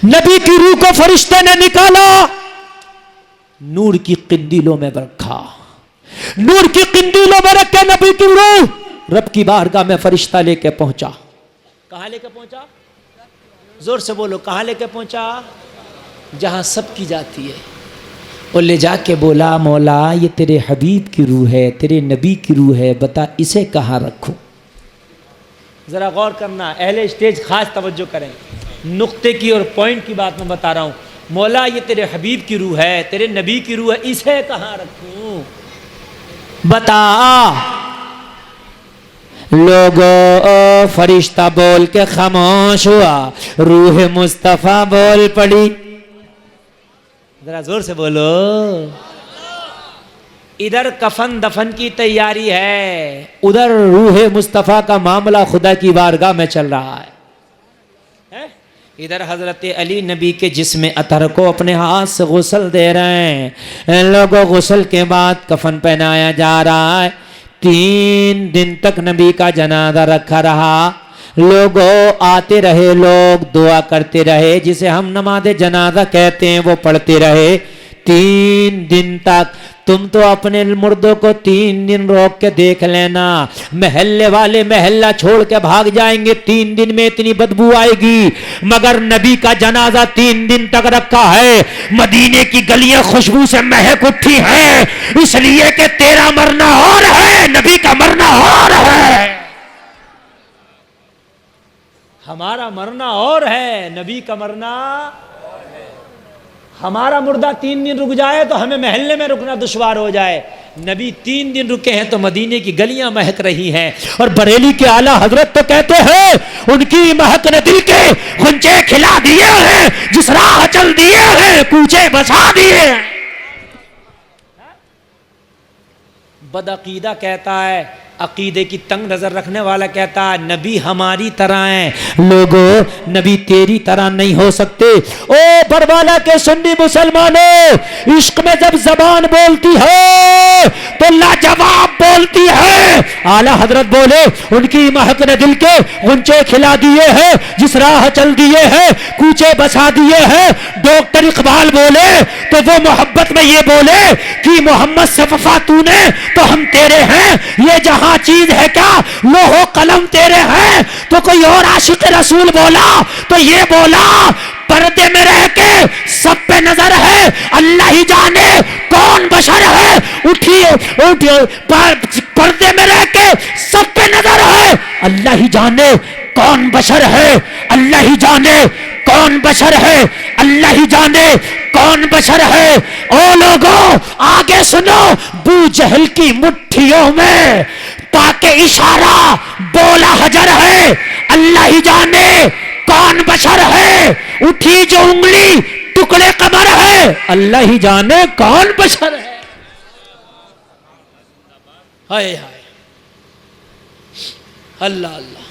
نبی کی روح کو فرشتے نے نکالا، نور کی قندیلوں میں رکھا، نور کی قندیلوں میں رکھ کے نبی کی روح رب کی بارگاہ میں فرشتہ لے کے پہنچا۔ کہاں لے کے پہنچا؟ زور سے بولو، کہاں لے کے پہنچا؟ جہاں سب کی جاتی ہے۔ اور لے جا کے بولا مولا یہ تیرے حبیب کی روح ہے، تیرے نبی کی روح ہے، بتا اسے کہاں رکھوں؟ ذرا غور کرنا، اہل اسٹیج خاص توجہ کریں، نقطے کی اور پوائنٹ کی بات میں بتا رہا ہوں۔ مولا یہ تیرے حبیب کی روح ہے، تیرے نبی کی روح ہے، اسے کہاں رکھوں؟ بتا۔ لوگوں فرشتہ بول کے خاموش ہوا، روح مصطفیٰ بول پڑی۔ ذرا زور سے بولو۔ ادھر کفن دفن کی تیاری ہے، ادھر روح مصطفیٰ کا معاملہ خدا کی بارگاہ میں چل رہا ہے۔ ادھر حضرت علی نبی کے جسم اطہر کو اپنے ہاتھ سے غسل دے رہے ہیں، لوگوں غسل کے بعد کفن پہنایا جا رہا ہے۔ 3 دن تک نبی کا جنازہ رکھا رہا، لوگوں آتے رہے، لوگ دعا کرتے رہے، جسے ہم نماز جنازہ کہتے ہیں وہ پڑھتے رہے 3 دن تک۔ تم تو اپنے مردوں کو 3 دن روک کے دیکھ لینا، محلے والے محلہ چھوڑ کے بھاگ جائیں گے، 3 دن میں اتنی بدبو آئے گی، مگر نبی کا جنازہ 3 دن تک رکھا ہے، مدینے کی گلیاں خوشبو سے مہک اٹھی ہیں، اس لیے کہ تیرا مرنا اور ہے، نبی کا مرنا اور ہے۔ ہمارا مرنا اور ہے، نبی کا مرنا۔ ہمارا مردہ 3 دن رک جائے تو ہمیں محلے میں رکنا دشوار ہو جائے، نبی 3 دن رکے ہیں تو مدینے کی گلیاں مہک رہی ہیں۔ اور بریلی کے اعلیٰ حضرت تو کہتے ہیں ان کی مہک نے دل کے غنچے کھلا دیے ہیں، جس راہ چل دیے ہیں کوچے بسا دیے ہیں۔ بدعقیدہ کہتا ہے، عقیدے کی تنگ نظر رکھنے والا کہتا ہے نبی ہماری طرح ہیں، لوگوں نبی تیری طرح نہیں ہو سکتے۔ او بروالا کے سنی مسلمانوں، عشق میں جب زبان بولتی ہے تو لاجواب بولتی ہے۔ اعلیٰ حضرت بولے ان کی مہک نے دل کے غنچے کھلا دیے ہیں، جس راہ چل دیے ہیں کوچے بسا دیے ہیں۔ ڈاکٹر اقبال بولے تو وہ محبت میں یہ بولے کہ محمد سے وفا تو نے تو ہم تیرے ہیں، یہ جہاں چیز ہے کیا لوح و قلم تیرے ہیں۔ تو کوئی اور عاشق رسول بولا تو یہ بولا پردے میں رہ کے سب پہ نظر ہے، اللہ ہی جانے کون بشر ہے، اٹھیے پردے میں رہ کے سب پہ نظر ہے، اللہ ہی جانے کون بشر ہے، اللہ ہی جانے کون بشر ہے، اللہ ہی جانے کون بشر ہے۔ او لوگوں آگے سنو، بو جہل کی مٹھیوں میں تاکہ اشارہ بولا حجر ہے، اللہ ہی جانے کون بشر ہے، اٹھی جو انگلی ٹکڑے قمر ہے، اللہ ہی جانے کون بشر ہے۔ ہائے ہائے اللہ اللہ۔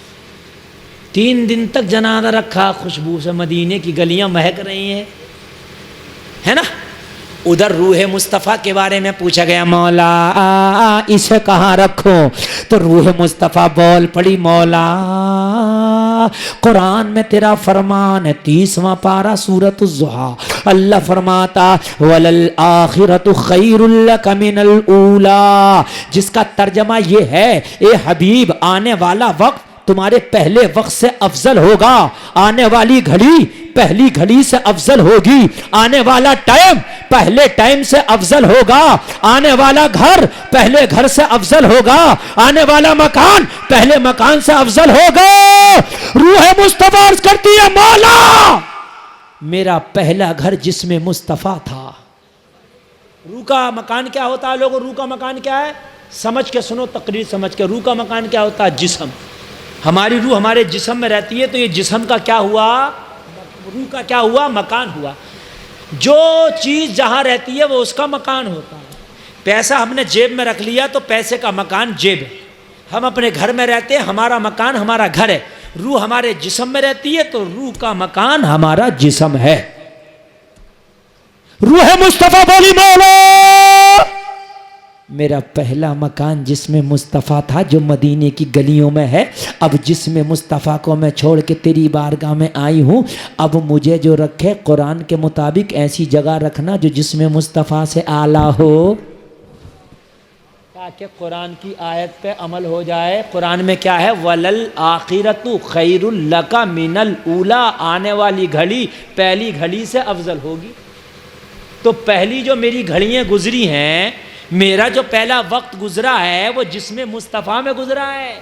3 دن تک جنازہ رکھا، خوشبو سے مدینے کی گلیاں مہک رہی ہیں، ہے نا۔ ادھر روح مصطفیٰ کے بارے میں پوچھا گیا مولا اسے کہاں رکھوں؟ تو روح مصطفیٰ بول پڑی مولا قرآن میں تیرا فرمان ہے 30واں پارہ سورۃ الضحیٰ، اللہ فرماتا وَلَلْآخِرَةُ خَيْرٌ لَكَ مِنَ الْأُولَىٰ، جس کا ترجمہ یہ ہے اے حبیب آنے والا وقت تمہارے پہلے وقت سے افضل ہوگا، آنے والی گھڑی پہلی گھڑی سے افضل ہوگی، آنے والا ٹائم پہلے ٹائم سے افضل ہوگا، آنے والا گھر پہلے گھر سے افضل ہوگا، آنے والا مکان پہلے مکان سے افضل ہوگا۔ روح مصطفیٰ عرض کرتی ہے مولا میرا پہلا گھر جسم مصطفیٰ تھا۔ روح کا مکان کیا ہوتا ہے لوگوں؟ روح کا مکان کیا ہے؟ سمجھ کے سنو، تقریر سمجھ کے۔ روح کا مکان کیا ہوتا ہے؟ جسم۔ ہماری روح ہمارے جسم میں رہتی ہے، تو یہ جسم کا کیا ہوا؟ روح کا کیا ہوا؟ مکان ہوا۔ جو چیز جہاں رہتی ہے وہ اس کا مکان ہوتا ہے۔ پیسہ ہم نے جیب میں رکھ لیا تو پیسے کا مکان جیب ہے۔ ہم اپنے گھر میں رہتے ہیں، ہمارا مکان ہمارا گھر ہے۔ روح ہمارے جسم میں رہتی ہے تو روح کا مکان ہمارا جسم ہے۔ روح مصطفیٰ بولی مولا میرا پہلا مکان جسم مصطفیٰ تھا جو مدینے کی گلیوں میں ہے، اب جسم مصطفیٰ کو میں چھوڑ کے تیری بارگاہ میں آئی ہوں، اب مجھے جو رکھے قرآن کے مطابق ایسی جگہ رکھنا جو جسم مصطفیٰ سے اعلیٰ ہو، تاکہ قرآن کی آیت پہ عمل ہو جائے۔ قرآن میں کیا ہے؟ وَلَلْآخِرَةُ خَيْرٌ لَكَ مِنَ الْأُولَىٰ، آنے والی گھڑی پہلی گھڑی سے افضل ہوگی۔ تو پہلی جو میری گھڑیاں گزری ہیں، میرا جو پہلا وقت گزرا ہے وہ جسم مصطفیٰ میں گزرا ہے۔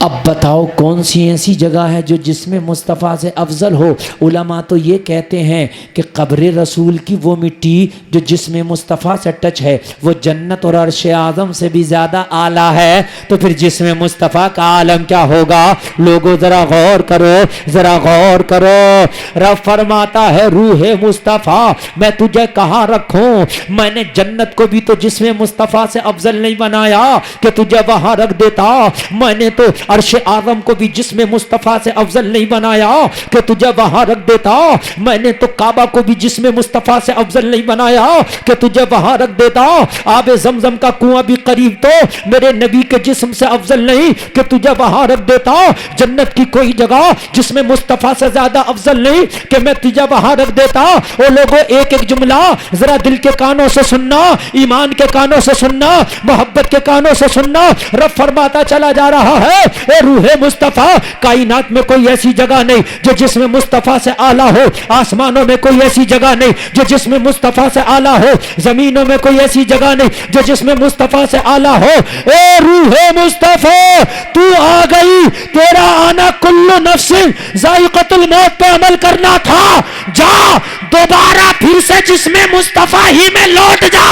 اب بتاؤ کون سی ایسی جگہ ہے جو جسم مصطفیٰ سے افضل ہو؟ علماء تو یہ کہتے ہیں کہ قبر رسول کی وہ مٹی جو جسم مصطفیٰ سے ٹچ ہے وہ جنت اور عرش اعظم سے بھی زیادہ اعلیٰ ہے، تو پھر جسم مصطفیٰ کا عالم کیا ہوگا؟ لوگوں ذرا غور کرو، ذرا غور کرو۔ رب فرماتا ہے روح مصطفیٰ میں تجھے کہاں رکھوں؟ میں نے جنت کو بھی تو جسم مصطفیٰ سے افضل نہیں بنایا کہ تجھے وہاں رکھ دیتا، میں نے تو عرش اعظم کو بھی جسم مصطفیٰ سے افضل نہیں بنایا کہ تجھے وہاں رکھ دیتا، میں نے تو کعبہ کو بھی جسم مصطفیٰ سے افضل نہیں بنایا کہ تجھے وہاں رکھ دیتا، آب زمزم کا کنواں بھی قریب تو میرے نبی کے جسم سے افضل نہیں کہ تجھے وہاں رکھ دیتا، جنت کی کوئی جگہ جسم مصطفیٰ سے زیادہ افضل نہیں کہ میں تجھے وہاں رکھ دیتا۔ او لوگوں ایک ایک جملہ ذرا دل کے کانوں سے سننا، ایمان کے کانوں سے سننا، محبت کے کانوں سے سننا۔ رب فرماتا چلا جا رہا ہے اے روح مصطفیٰ کائنات میں کوئی ایسی جگہ نہیں جو جسم مصطفیٰ سے اعلیٰ ہو، آسمانوں میں کوئی ایسی جگہ نہیں جو جسم مصطفیٰ سے اعلیٰ ہو، زمینوں میں کوئی ایسی جگہ نہیں جو جسم مصطفیٰ سے اعلیٰ ہو۔ اے روح مصطفیٰ تو آ گئی، تیرا آنا کل نفس ذائقۃ الموت پہ عمل کرنا تھا، جا دوبارہ پھر سے جسم مصطفیٰ ہی میں لوٹ جا۔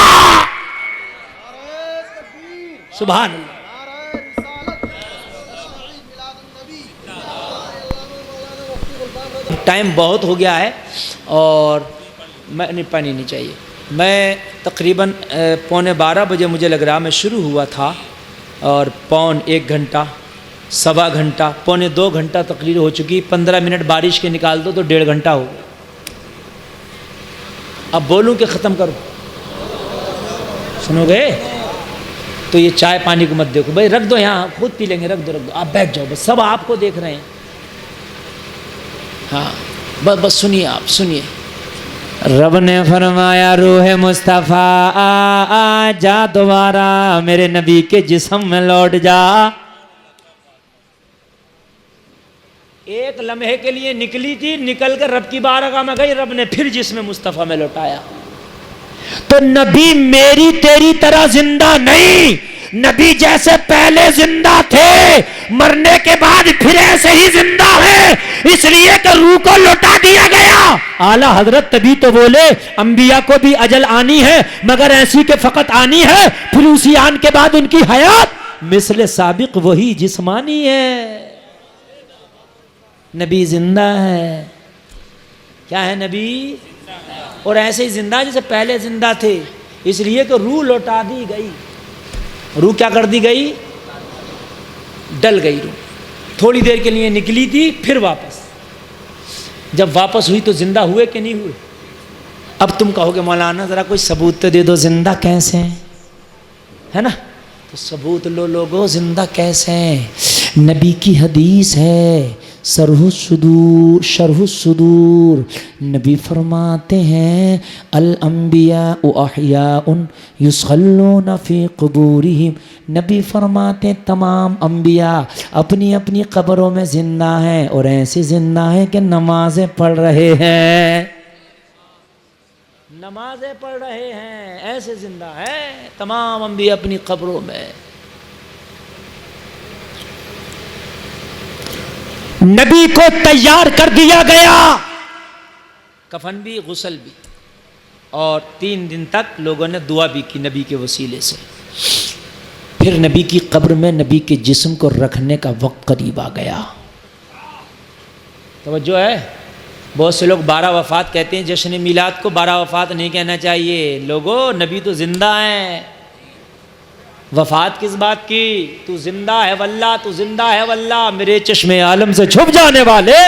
سبحان اللہ۔ ٹائم بہت ہو گیا ہے اور میں پانی نہیں چاہیے، میں تقریباً 11:15 بجے مجھے لگ رہا میں شروع ہوا تھا اور 1 گھنٹہ 1.25 گھنٹہ 1.25 گھنٹہ تقریر ہو چکی، 15 منٹ بارش کے نکال دو تو 1.5 گھنٹہ ہو گیا۔ اب بولوں کہ ختم کرو؟ سنو گے تو یہ چائے پانی کو مت دیکھو بھائی، رکھ دو یہاں خود پی لیں گے، رکھ دو آپ بیٹھ جاؤ، بس سب آپ کو دیکھ رہے ہیں۔ ہاں بس سنیے، آپ سنیے۔ رب نے فرمایا روح مصطفیٰ آ جا دوبارہ میرے نبی کے جسم میں لوٹ جا۔ ایک لمحے کے لیے نکلی تھی، نکل کر رب کی بارگاہ میں گئی، رب نے پھر جسم مصطفیٰ میں لوٹایا۔ تو نبی میری تیری طرح زندہ نہیں، نبی جیسے پہلے زندہ تھے مرنے کے بعد پھر ایسے ہی زندہ ہے، اس لیے کہ روح کو لوٹا دیا گیا۔ اعلیٰ حضرت تبھی تو بولے انبیاء کو بھی اجل آنی ہے مگر ایسی کہ فقط آنی ہے، پھر اسی آن کے بعد ان کی حیات مثل سابق وہی جسمانی ہے۔ نبی زندہ ہے، کیا ہے نبی؟ اور ایسے ہی زندہ جیسے پہلے زندہ تھے، اس لیے کہ روح لوٹا دی گئی۔ روح کیا کر دی گئی؟ ڈل گئی روح، تھوڑی دیر کے لیے نکلی تھی پھر واپس، جب واپس ہوئی تو زندہ ہوئے کہ نہیں ہوئے؟ اب تم کہو گے مولانا ذرا کوئی ثبوت تو دے دو زندہ کیسے ہیں، ہے نا؟ تو ثبوت لو لوگو، زندہ کیسے ہیں؟ نبی کی حدیث ہے شرح الصدور، نبی فرماتے ہیں الانبیاء احیاء یصلون فی قبورہم، نبی فرماتے ہیں تمام انبیاء اپنی اپنی قبروں میں زندہ ہیں، اور ایسے زندہ ہیں کہ نمازیں پڑھ رہے ہیں، نمازیں پڑھ رہے ہیں، ایسے زندہ ہیں تمام انبیاء اپنی قبروں میں۔ نبی کو تیار کر دیا گیا، کفن بھی غسل بھی، اور 3 دن تک لوگوں نے دعا بھی کی نبی کے وسیلے سے۔ پھر نبی کی قبر میں نبی کے جسم کو رکھنے کا وقت قریب آ گیا۔ توجہ ہے؟ بہت سے لوگ 12 وفات کہتے ہیں، جشن میلاد کو 12 وفات نہیں کہنا چاہیے، لوگوں نبی تو زندہ ہیں، وفات کس بات کی؟ تو زندہ ہے واللہ، تو زندہ ہے واللہ، میرے چشم عالم سے چھپ جانے والے